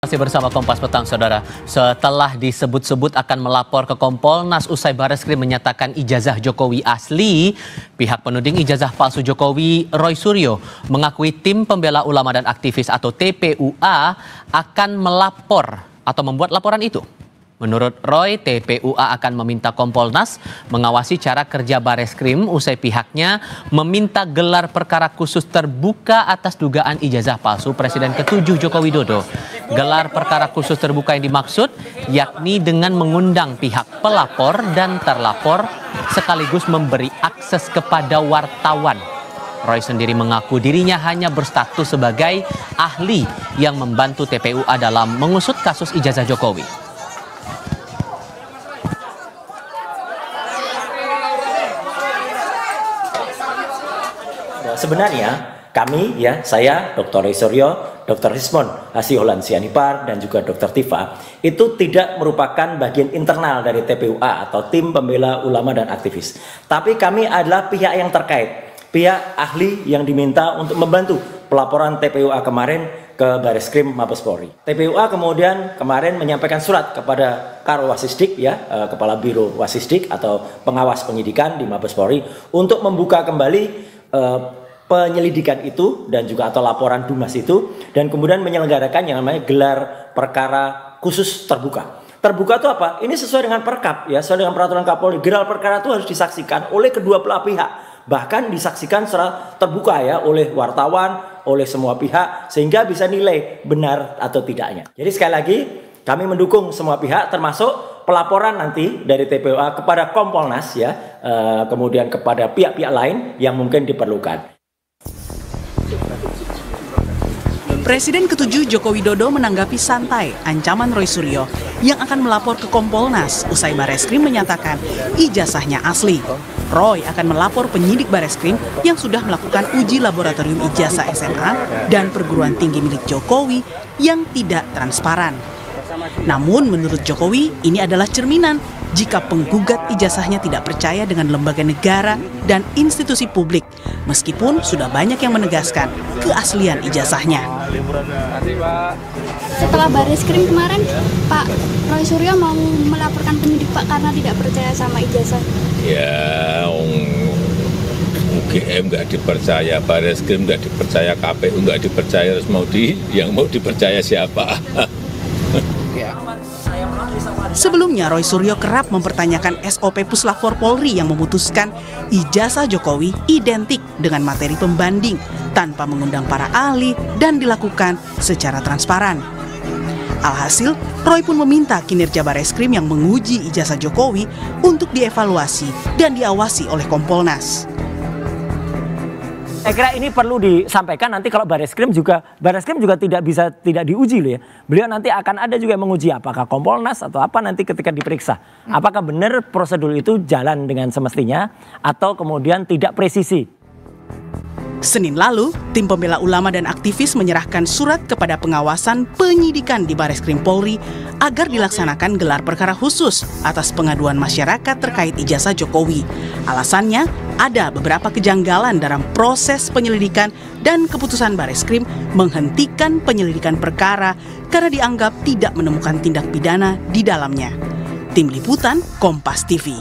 Masih bersama Kompas Petang, Saudara. Setelah disebut-sebut akan melapor ke Kompolnas usai Bareskrim menyatakan ijazah Jokowi asli, pihak penuding ijazah palsu Jokowi, Roy Suryo, mengakui tim pembela ulama dan aktivis atau TPUA akan melapor atau membuat laporan itu. Menurut Roy, TPUA akan meminta Kompolnas mengawasi cara kerja Bareskrim usai pihaknya meminta gelar perkara khusus terbuka atas dugaan ijazah palsu Presiden ke-7 Joko Widodo. Gelar perkara khusus terbuka yang dimaksud yakni dengan mengundang pihak pelapor dan terlapor sekaligus memberi akses kepada wartawan. Roy sendiri mengaku dirinya hanya berstatus sebagai ahli yang membantu TPUA dalam mengusut kasus ijazah Jokowi. Sebenarnya kami, saya, Dr. Roy Suryo, Dr. Rismon Hasiholan Sianipar, dan juga Dr. Tifa, itu tidak merupakan bagian internal dari TPUA atau tim pembela ulama dan aktivis. Tapi kami adalah pihak yang terkait, pihak ahli yang diminta untuk membantu pelaporan TPUA kemarin ke Bareskrim Mabes Polri. TPUA kemudian kemarin menyampaikan surat kepada Karo Wasisdik, Kepala Biro Wasisdik atau pengawas penyidikan di Mabes Polri, untuk membuka kembali penyelidikan itu dan juga atau laporan Dumas itu, dan kemudian menyelenggarakan yang namanya gelar perkara khusus terbuka. Terbuka itu apa? Ini sesuai dengan Perkap, sesuai dengan peraturan Kapolri. Gelar perkara itu harus disaksikan oleh kedua belah pihak, bahkan disaksikan secara terbuka oleh wartawan, oleh semua pihak, sehingga bisa nilai benar atau tidaknya. Jadi sekali lagi kami mendukung semua pihak, termasuk pelaporan nanti dari TPUA kepada Kompolnas, kemudian kepada pihak-pihak lain yang mungkin diperlukan. Presiden ke-7 Joko Widodo menanggapi santai ancaman Roy Suryo yang akan melapor ke Kompolnas usai Bareskrim menyatakan ijazahnya asli. Roy akan melapor penyidik Bareskrim yang sudah melakukan uji laboratorium ijazah SMA dan perguruan tinggi milik Jokowi yang tidak transparan. Namun menurut Jokowi ini adalah cerminan jika penggugat ijazahnya tidak percaya dengan lembaga negara dan institusi publik, meskipun sudah banyak yang menegaskan keaslian ijazahnya. Setelah Bareskrim kemarin, Pak Roy Suryo mau melaporkan penyidik Pak karena tidak percaya sama ijazah. Ya, UGM nggak dipercaya, Bareskrim nggak dipercaya, KPU nggak dipercaya, terus yang mau dipercaya siapa? Sebelumnya, Roy Suryo kerap mempertanyakan SOP Puslapor Polri yang memutuskan ijazah Jokowi identik dengan materi pembanding tanpa mengundang para ahli dan dilakukan secara transparan. Alhasil, Roy pun meminta kinerja Bareskrim yang menguji ijazah Jokowi untuk dievaluasi dan diawasi oleh Kompolnas. Saya kira ini perlu disampaikan nanti kalau Bareskrim juga tidak diuji loh ya. Beliau nanti akan ada juga yang menguji apakah Kompolnas atau apa nanti ketika diperiksa. Apakah benar prosedur itu jalan dengan semestinya atau kemudian tidak presisi. Senin lalu, tim pembela ulama dan aktivis menyerahkan surat kepada pengawasan penyidikan di Bareskrim Polri agar dilaksanakan gelar perkara khusus atas pengaduan masyarakat terkait ijazah Jokowi. Alasannya, ada beberapa kejanggalan dalam proses penyelidikan dan keputusan Bareskrim menghentikan penyelidikan perkara karena dianggap tidak menemukan tindak pidana di dalamnya. Tim Liputan, Kompas TV.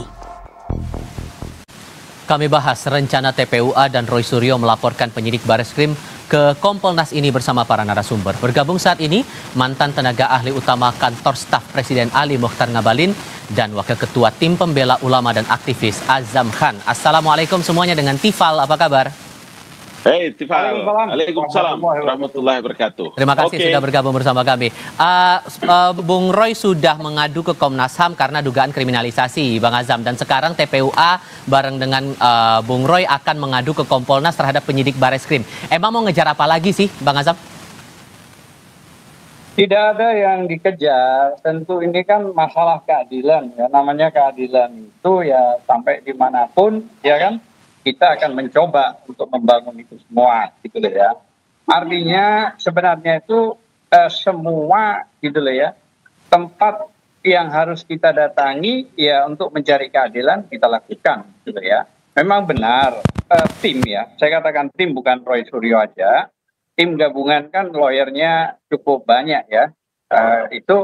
Kami bahas rencana TPUA dan Roy Suryo melaporkan penyidik Bareskrim ke Kompolnas ini bersama para narasumber. Bergabung saat ini mantan tenaga ahli utama kantor staf Presiden Ali Mokhtar Ngabalin dan Wakil Ketua Tim Pembela Ulama dan Aktivis Azam Khan. Assalamualaikum semuanya, dengan Tifal, apa kabar? Hei Tifal, waalaikumsalam warahmatullahi wabarakatuh. Terima kasih sudah bergabung bersama kami. Bung Roy sudah mengadu ke Komnas HAM karena dugaan kriminalisasi, Bang Azam. Dan sekarang TPUA bareng dengan Bung Roy akan mengadu ke Kompolnas terhadap penyidik Bareskrim. Emang mau ngejar apa lagi sih, Bang Azam? Tidak ada yang dikejar, tentu ini kan masalah keadilan ya, namanya keadilan itu ya sampai dimanapun ya kan. Kita akan mencoba untuk membangun itu semua, gitu loh ya. Artinya sebenarnya itu semua, gitu loh ya, tempat yang harus kita datangi ya untuk mencari keadilan kita lakukan, gitu loh ya. Memang benar tim ya, saya katakan tim bukan Roy Suryo aja, tim gabungan kan lawyernya cukup banyak ya. itu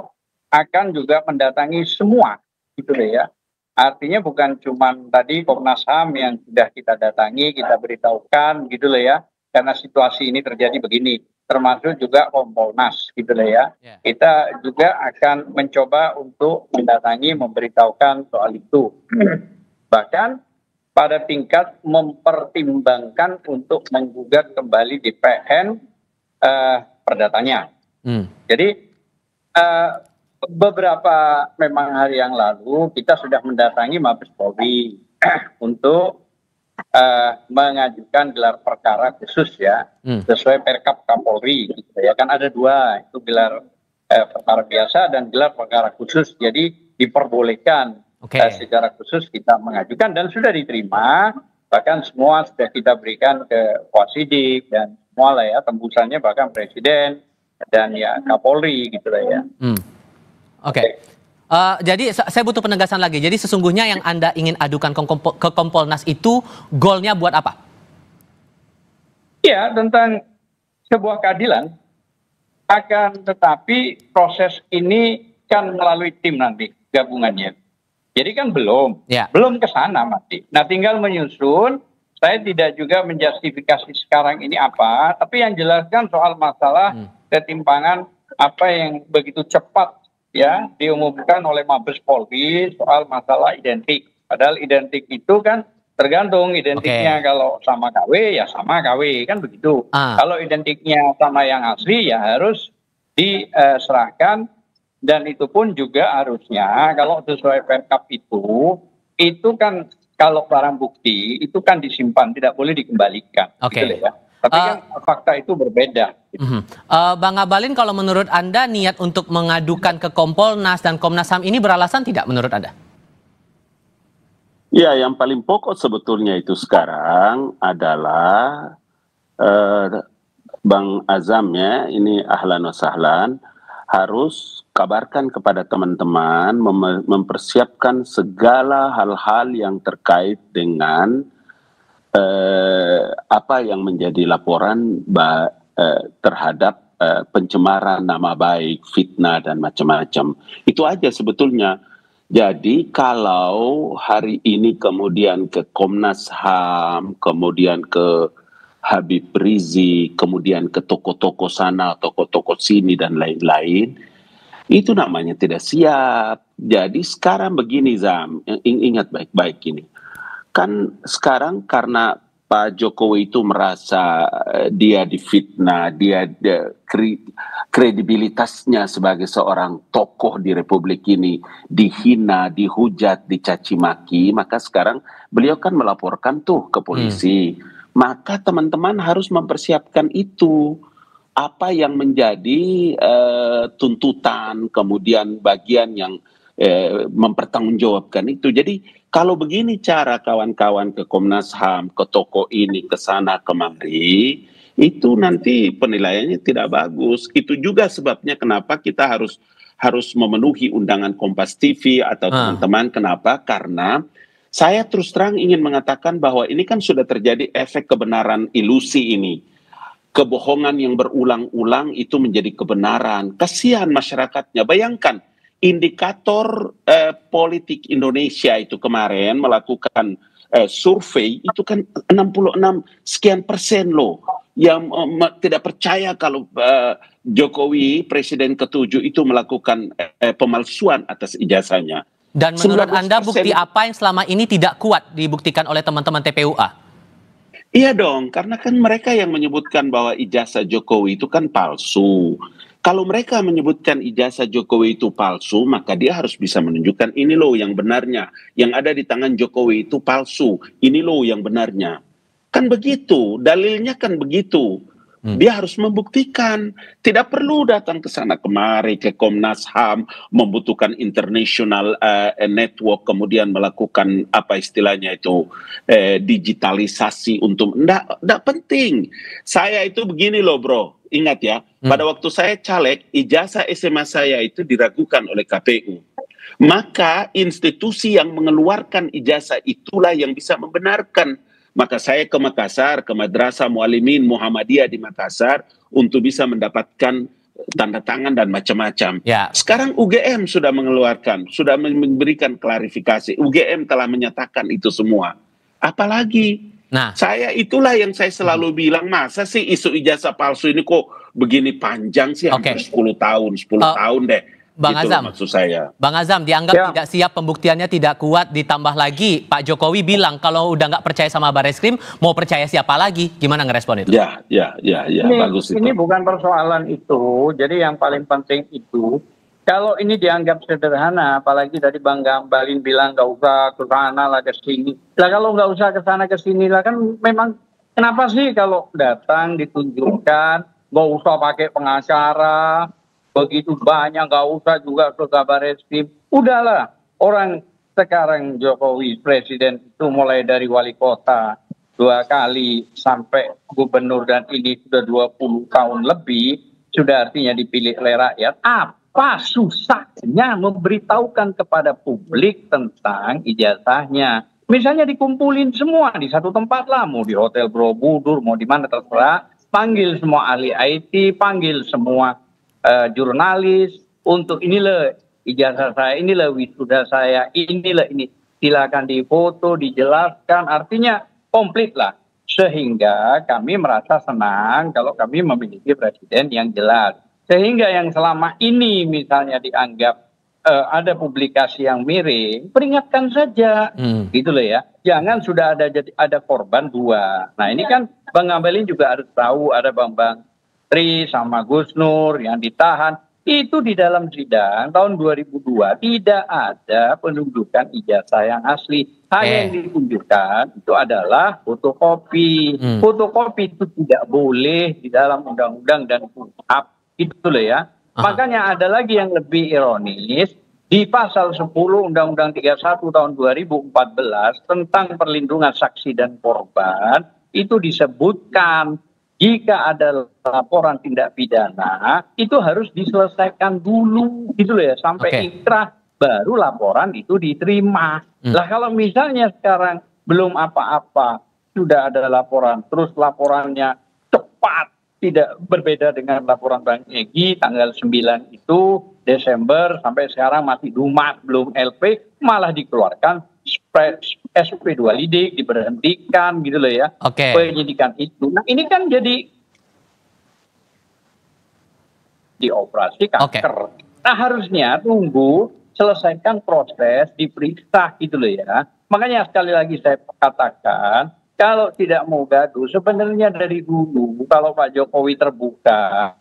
akan juga mendatangi semua, gitu loh ya. Artinya bukan cuma tadi Komnas HAM yang sudah kita datangi, kita beritahukan, gitu loh ya. Karena situasi ini terjadi begini, termasuk juga Kompolnas, gitu loh ya. Kita juga akan mencoba untuk mendatangi, memberitahukan soal itu. Bahkan pada tingkat mempertimbangkan untuk menggugat kembali di PN perdatanya. Jadi beberapa memang hari yang lalu kita sudah mendatangi Mabes Polri untuk mengajukan gelar perkara khusus ya, sesuai Perkap Kapolri gitu ya. Kan ada dua, itu gelar perkara biasa dan gelar perkara khusus. Jadi diperbolehkan secara khusus kita mengajukan dan sudah diterima. Bahkan semua sudah kita berikan ke Wasidik dan semua lah ya, tembusannya bahkan Presiden dan ya Kapolri gitu lah ya. Jadi saya butuh penegasan lagi. Jadi sesungguhnya yang Anda ingin adukan ke Kompolnas itu goalnya buat apa? Ya, tentang sebuah keadilan. Akan tetapi proses ini kan melalui tim nanti gabungannya. Jadi kan belum ke sana masih. Nah, tinggal menyusun. Saya tidak juga menjustifikasi sekarang ini apa, tapi yang jelaskan soal masalah ketimpangan apa yang begitu cepat ya diumumkan oleh Mabes Polri soal masalah identik. Padahal identik itu kan tergantung identiknya kalau sama KW ya sama KW kan begitu. Kalau identiknya sama yang asli ya harus diserahkan dan itu pun juga harusnya kalau sesuai Perkap itu kan kalau barang bukti itu kan disimpan tidak boleh dikembalikan. Gitu ya. Tapi kan fakta itu berbeda. Bang Abalin, kalau menurut Anda niat untuk mengadukan ke Kompolnas dan Komnas HAM ini beralasan tidak menurut Anda? Ya, yang paling pokok sebetulnya itu sekarang adalah Bang Azam ya, ini ahlan wa sahlan, harus kabarkan kepada teman-teman mempersiapkan segala hal-hal yang terkait dengan apa yang menjadi laporan terhadap pencemaran nama baik, fitnah dan macam-macam. Itu aja sebetulnya. Jadi kalau hari ini kemudian ke Komnas HAM, kemudian ke Habib Rizik, kemudian ke toko-toko sana, toko-toko sini dan lain-lain, itu namanya tidak siap. Jadi sekarang begini Zam, ingat baik-baik ini. Kan sekarang karena Pak Jokowi itu merasa dia difitnah, dia kredibilitasnya sebagai seorang tokoh di Republik ini dihina, dihujat, dicaci maki, maka sekarang beliau kan melaporkan tuh ke polisi. Maka teman-teman harus mempersiapkan itu. Apa yang menjadi tuntutan, kemudian bagian yang mempertanggungjawabkan itu. Jadi kalau begini cara kawan-kawan ke Komnas HAM, ke toko ini, ke sana, kemari, itu nanti penilaiannya tidak bagus. Itu juga sebabnya kenapa kita harus memenuhi undangan Kompas TV atau teman-teman. Kenapa? Karena saya terus terang ingin mengatakan bahwa ini kan sudah terjadi efek kebenaran ilusi ini. Kebohongan yang berulang-ulang itu menjadi kebenaran. Kasihan masyarakatnya. Bayangkan, indikator politik Indonesia itu kemarin melakukan survei, itu kan 66 sekian persen loh. Yang tidak percaya kalau Jokowi, Presiden ke-7 itu melakukan pemalsuan atas ijazahnya. Dan menurut Anda bukti apa yang selama ini tidak kuat dibuktikan oleh teman-teman TPUA? Iya dong, karena kan mereka yang menyebutkan bahwa ijazah Jokowi itu kan palsu. Kalau mereka menyebutkan ijazah Jokowi itu palsu, maka dia harus bisa menunjukkan ini loh yang benarnya. Yang ada di tangan Jokowi itu palsu, ini loh yang benarnya. Kan begitu, dalilnya kan begitu. Dia harus membuktikan. Tidak perlu datang ke sana kemari, ke Komnas HAM, membutuhkan international network, kemudian melakukan apa istilahnya itu, digitalisasi untuk, enggak penting. Saya itu begini loh bro, ingat ya, pada waktu saya caleg, ijazah SMA saya itu diragukan oleh KPU. Maka institusi yang mengeluarkan ijazah itulah yang bisa membenarkan. Maka saya ke Makassar, ke Madrasah Muallimin Muhammadiyah di Makassar untuk bisa mendapatkan tanda tangan dan macam-macam. Ya. Sekarang UGM sudah mengeluarkan, sudah memberikan klarifikasi. UGM telah menyatakan itu semua. Apalagi? Nah, Itulah yang saya selalu bilang, masa sih isu ijazah palsu ini kok begini panjang sih, hampir 10 tahun deh. Bang gitu Azam, maksud saya. Bang Azam dianggap tidak siap, pembuktiannya tidak kuat, ditambah lagi Pak Jokowi bilang kalau udah nggak percaya sama Bareskrim, mau percaya siapa lagi? Gimana ngerespon itu? Ya, bagus itu. Ini bukan persoalan itu, jadi yang paling penting itu, kalau ini dianggap sederhana, apalagi tadi Bang Gambalin bilang nggak usah ke sana lah ke sini. Lah kalau nggak usah ke sana ke sini lah kan memang kenapa sih kalau datang ditunjukkan, nggak usah pakai pengacara, begitu banyak, nggak usah juga ke Bareskrim. Udahlah, orang sekarang Jokowi presiden itu mulai dari wali kota 2 kali sampai gubernur dan ini sudah 20 tahun lebih, sudah artinya dipilih oleh rakyat. Apa susahnya memberitahukan kepada publik tentang ijazahnya? Misalnya dikumpulin semua di satu tempat lah, mau di Hotel Borobudur, mau di mana terserah, panggil semua ahli IT, panggil semua jurnalis untuk inilah ijazah saya, inilah wisuda saya, inilah ini, silakan difoto, dijelaskan, artinya komplit lah, sehingga kami merasa senang kalau kami memiliki presiden yang jelas, sehingga yang selama ini misalnya dianggap ada publikasi yang miring, peringatkan saja, gitu loh ya, jangan sudah ada korban 2. Nah ini kan Bang Ngabalin juga harus tahu, ada Bang Tri sama Gus Nur yang ditahan, itu di dalam sidang tahun 2002 tidak ada penunjukan ijazah yang asli. Hanya yang ditunjukkan itu adalah fotokopi. Fotokopi itu tidak boleh di dalam undang-undang dan KUHP, gitu loh ya. Makanya ada lagi yang lebih ironis, di pasal 10 Undang-Undang 31 tahun 2014 tentang perlindungan saksi dan korban, itu disebutkan jika ada laporan tindak pidana, itu harus diselesaikan dulu, gitu loh ya, sampai inkrah, baru laporan itu diterima. Lah kalau misalnya sekarang belum apa-apa, sudah ada laporan, terus laporannya cepat, tidak berbeda dengan laporan Bang Egy, tanggal 9 itu, Desember, sampai sekarang masih dumat, belum LP, malah dikeluarkan SP2 lidik, diberhentikan gitu loh ya, penyidikan itu. Nah ini kan jadi dioperasi kanker. Nah harusnya tunggu selesaikan proses, diperiksa gitu loh ya. Makanya sekali lagi saya katakan, kalau tidak mau gaduh, sebenarnya dari dulu kalau Pak Jokowi terbuka.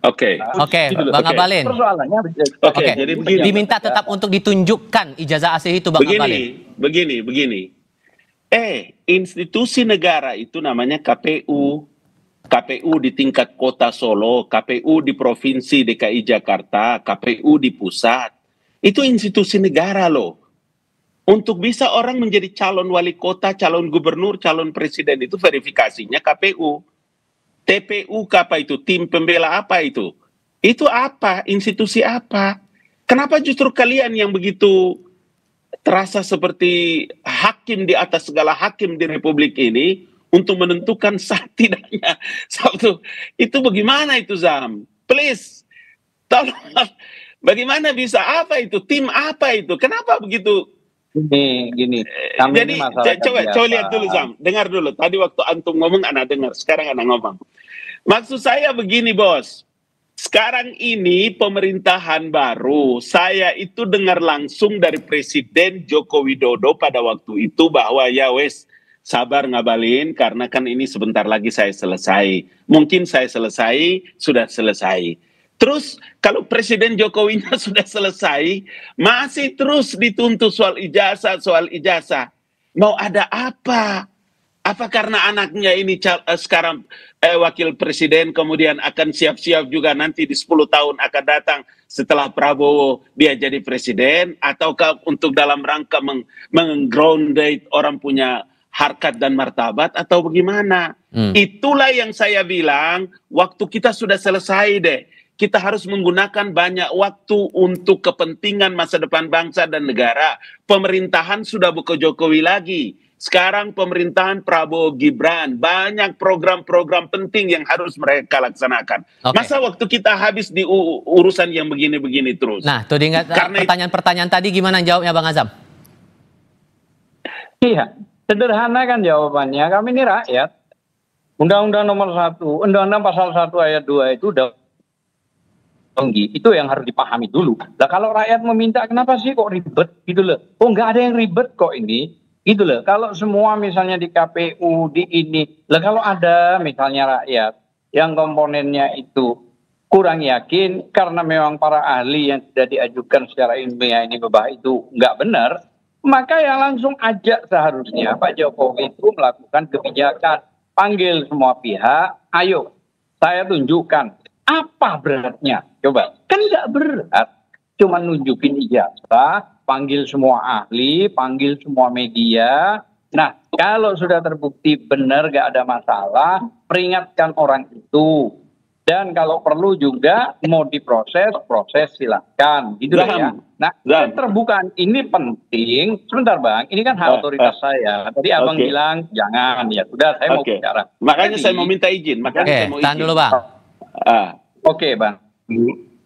Bang Ngabalin. Jadi begini, diminta tetap untuk ditunjukkan ijazah asli itu, Bang Ngabalin. Begini. Institusi negara itu namanya KPU. KPU di tingkat kota Solo, KPU di Provinsi DKI Jakarta, KPU di pusat. Itu institusi negara loh. Untuk bisa orang menjadi calon wali kota, calon gubernur, calon presiden itu verifikasinya KPU. TPU apa itu? Tim pembela apa itu? Itu apa? Institusi apa? Kenapa justru kalian yang begitu terasa seperti hakim di atas segala hakim di Republik ini untuk menentukan sah tidaknya satu? Itu bagaimana itu, Zam? Please, tolong. Bagaimana bisa? Apa itu? Tim apa itu? Kenapa begitu? Gini. Jadi coba lihat dulu, Zam. Dengar dulu. Tadi waktu antum ngomong, anak dengar. Sekarang anak ngomong. Maksud saya begini, bos. Sekarang ini pemerintahan baru. Saya itu dengar langsung dari Presiden Joko Widodo pada waktu itu bahwa ya wes, sabar Ngabalin, karena kan ini sebentar lagi saya selesai. Mungkin saya selesai, sudah selesai. Terus kalau Presiden Jokowinya sudah selesai, masih terus dituntut soal ijazah. Mau ada apa? Apa karena anaknya ini sekarang wakil presiden, kemudian akan siap-siap juga nanti di 10 tahun akan datang setelah Prabowo dia jadi presiden, ataukah untuk dalam rangka meng-grounded orang punya harkat dan martabat, atau bagaimana? Itulah yang saya bilang, waktu kita sudah selesai deh. Kita harus menggunakan banyak waktu untuk kepentingan masa depan bangsa dan negara. Pemerintahan sudah bukan Jokowi lagi. Sekarang pemerintahan Prabowo Gibran, banyak program-program penting yang harus mereka laksanakan. Masa waktu kita habis di urusan yang begini-begini terus? Nah, tuh diingat pertanyaan-pertanyaan tadi gimana jawabnya Bang Azam? Iya, sederhana kan jawabannya. Kami ini rakyat. Undang-Undang nomor 1, Undang-Undang pasal 1 ayat 2 itu udah tinggi. Itu yang harus dipahami dulu. Nah, kalau rakyat meminta, kenapa sih kok ribet gitu loh? Oh, nggak ada yang ribet kok ini. Gitu loh. Kalau semua misalnya di KPU, di ini. Lah kalau ada misalnya rakyat yang komponennya itu kurang yakin karena memang para ahli yang sudah diajukan secara ilmiah ini bahwa itu nggak benar, maka yang langsung ajak seharusnya Pak Jokowi itu melakukan kebijakan. Panggil semua pihak, ayo saya tunjukkan apa beratnya. Coba, kan nggak berat. Cuma nunjukin ijazah, panggil semua ahli, panggil semua media. Nah, kalau sudah terbukti benar gak ada masalah, peringatkan orang itu. Dan kalau perlu juga mau diproses, proses silakan. Gitu ya. Nah, keterbukaan ini penting. Sebentar Bang, ini kan hak otoritas saya. Tadi Abang bilang jangan, ya sudah saya mau bicara. Makanya saya mau minta izin. Tahan dulu Bang. Oke Bang.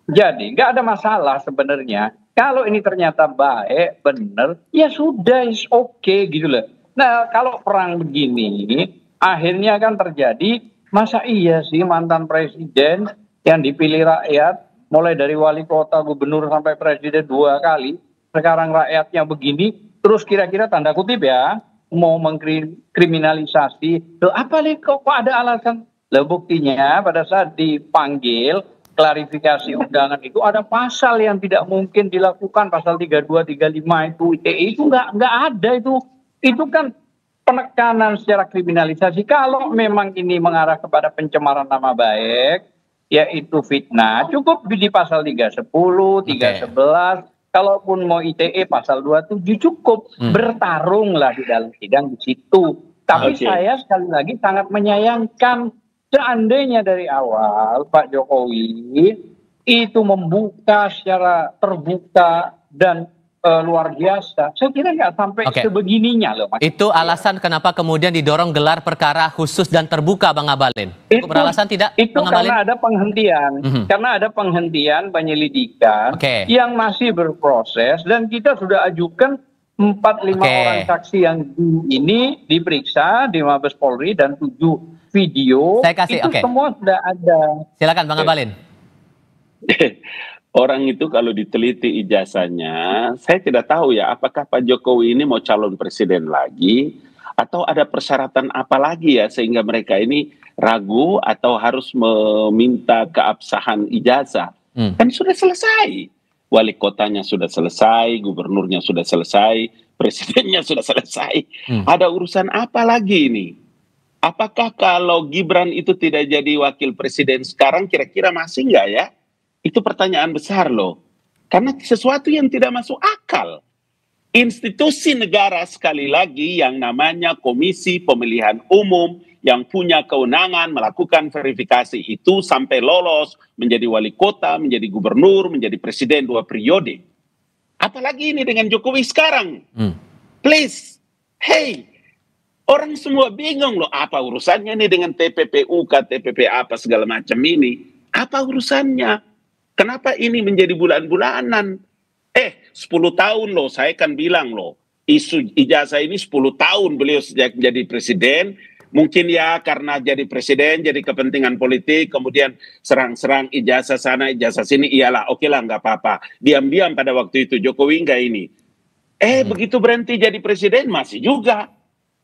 Jadi nggak ada masalah sebenarnya. Kalau ini ternyata baik, benar, ya sudah, is oke gitu loh. Nah kalau perang begini, akhirnya kan terjadi, masa iya sih mantan presiden yang dipilih rakyat, mulai dari wali kota, gubernur sampai presiden 2 kali, sekarang rakyatnya begini, terus kira-kira tanda kutip ya, mau mengkriminalisasi, loh apa nih kok ada alasan? Loh buktinya pada saat dipanggil, klarifikasi undangan itu ada pasal yang tidak mungkin dilakukan, pasal 32, 35 itu ITE itu nggak ada itu kan penekanan secara kriminalisasi. Kalau memang ini mengarah kepada pencemaran nama baik, yaitu fitnah, cukup di pasal 310, 311, kalaupun mau ITE pasal 27 cukup, bertarunglah di dalam sidang di situ. Tapi saya sekali lagi sangat menyayangkan seandainya dari awal Pak Jokowi itu membuka secara terbuka dan luar biasa, saya kira nggak sampai sebegininya loh. Itu alasan kenapa kemudian didorong gelar perkara khusus dan terbuka Bang Abalin. Itu beralasan tidak? Itu karena ada penghentian, karena ada penghentian penyelidikan yang masih berproses dan kita sudah ajukan 4-5 orang saksi yang ini diperiksa di Mabes Polri dan 7 video. Saya kasih, itu semua sudah ada. Silakan Bang Abalin. Orang itu kalau diteliti ijazahnya, saya tidak tahu ya apakah Pak Jokowi ini mau calon presiden lagi atau ada persyaratan apa lagi ya sehingga mereka ini ragu atau harus meminta keabsahan ijazah. Kan sudah selesai. Wali kotanya sudah selesai, gubernurnya sudah selesai, presidennya sudah selesai. Ada urusan apa lagi ini? Apakah kalau Gibran itu tidak jadi wakil presiden sekarang kira-kira masih nggak ya? Itu pertanyaan besar loh. Karena sesuatu yang tidak masuk akal. Institusi negara sekali lagi yang namanya Komisi Pemilihan Umum yang punya kewenangan melakukan verifikasi itu sampai lolos menjadi wali kota, menjadi gubernur, menjadi presiden 2 periode. Apalagi ini dengan Jokowi sekarang. Please, hey, orang semua bingung loh apa urusannya nih dengan TPPU, TPP apa segala macam ini. Apa urusannya? Kenapa ini menjadi bulan-bulanan? 10 tahun loh, saya kan bilang loh, isu ijazah ini 10 tahun beliau sejak jadi presiden. Mungkin ya karena jadi presiden, jadi kepentingan politik, kemudian serang-serang ijazah sana, ijazah sini, iyalah, oke lah, nggak apa-apa. Diam-diam pada waktu itu, Jokowi nggak ini. Begitu berhenti jadi presiden, masih juga.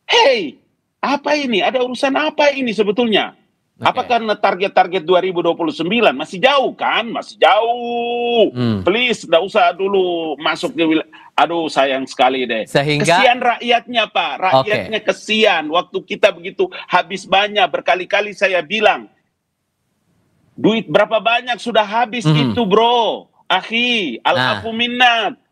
Hey, apa ini? Ada urusan apa ini sebetulnya? Apa karena target-target 2029 masih jauh kan? Masih jauh. Please, nggak usah dulu masuk ke wilayah. Aduh, sayang sekali deh. Sehingga kesian rakyatnya, Pak. Rakyatnya kesian. Waktu kita begitu habis banyak. Berkali-kali saya bilang, duit berapa banyak sudah habis itu, bro. Akhi, al-afu minnat.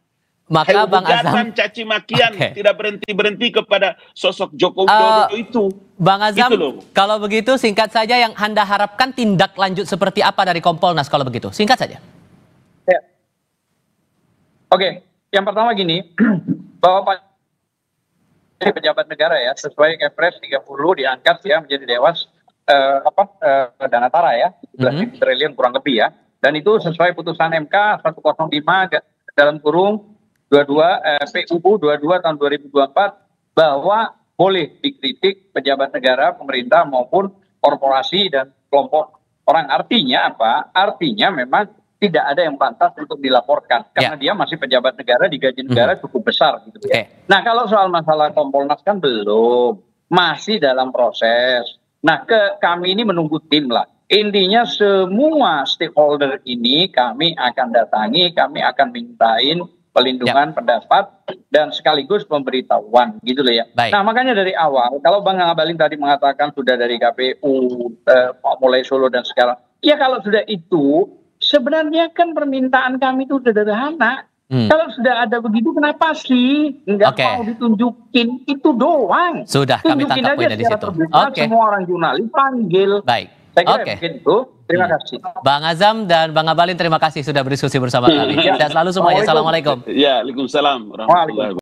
Maka Bang Azam, caci makian tidak berhenti kepada sosok Joko Widodo itu. Bang Azam, gitu kalau begitu singkat saja yang Anda harapkan tindak lanjut seperti apa dari Kompolnas kalau begitu? Singkat saja. Ya. Oke, yang pertama gini, bahwa Pak pejabat negara ya, sesuai Kepres 30 diangkat ya menjadi dewas dana tara ya, 11 triliun kurang lebih ya. Dan itu sesuai putusan MK 105 dalam kurung 22 PUU 22 tahun 2024 bahwa boleh dikritik pejabat negara, pemerintah maupun korporasi dan kelompok orang. Artinya apa? Artinya memang tidak ada yang pantas untuk dilaporkan karena dia masih pejabat negara, digaji negara cukup besar gitu ya. Nah, kalau soal masalah Kompolnas kan belum, masih dalam proses. Nah, kami ini menunggu tim lah. Intinya semua stakeholder ini kami akan datangi, kami akan mintain pelindungan pendapat dan sekaligus pemberitahuan gitu loh ya. Nah, makanya dari awal kalau Bang Ngabalin tadi mengatakan sudah dari KPU mulai Solo dan sekarang, ya kalau sudah itu sebenarnya kan permintaan kami itu sederhana. Kalau sudah ada begitu kenapa sih nggak mau ditunjukin, itu doang. Sudah kami tangkap poinnya di situ. Semua orang jurnalis panggil. Baik. Saya kira begitu. Terima kasih. Bang Azam dan Bang Ngabalin terima kasih sudah berdiskusi bersama kami. Sehat selalu semuanya. Assalamualaikum. Ya, Waalaikumsalam warahmatullahi wabarakatuh.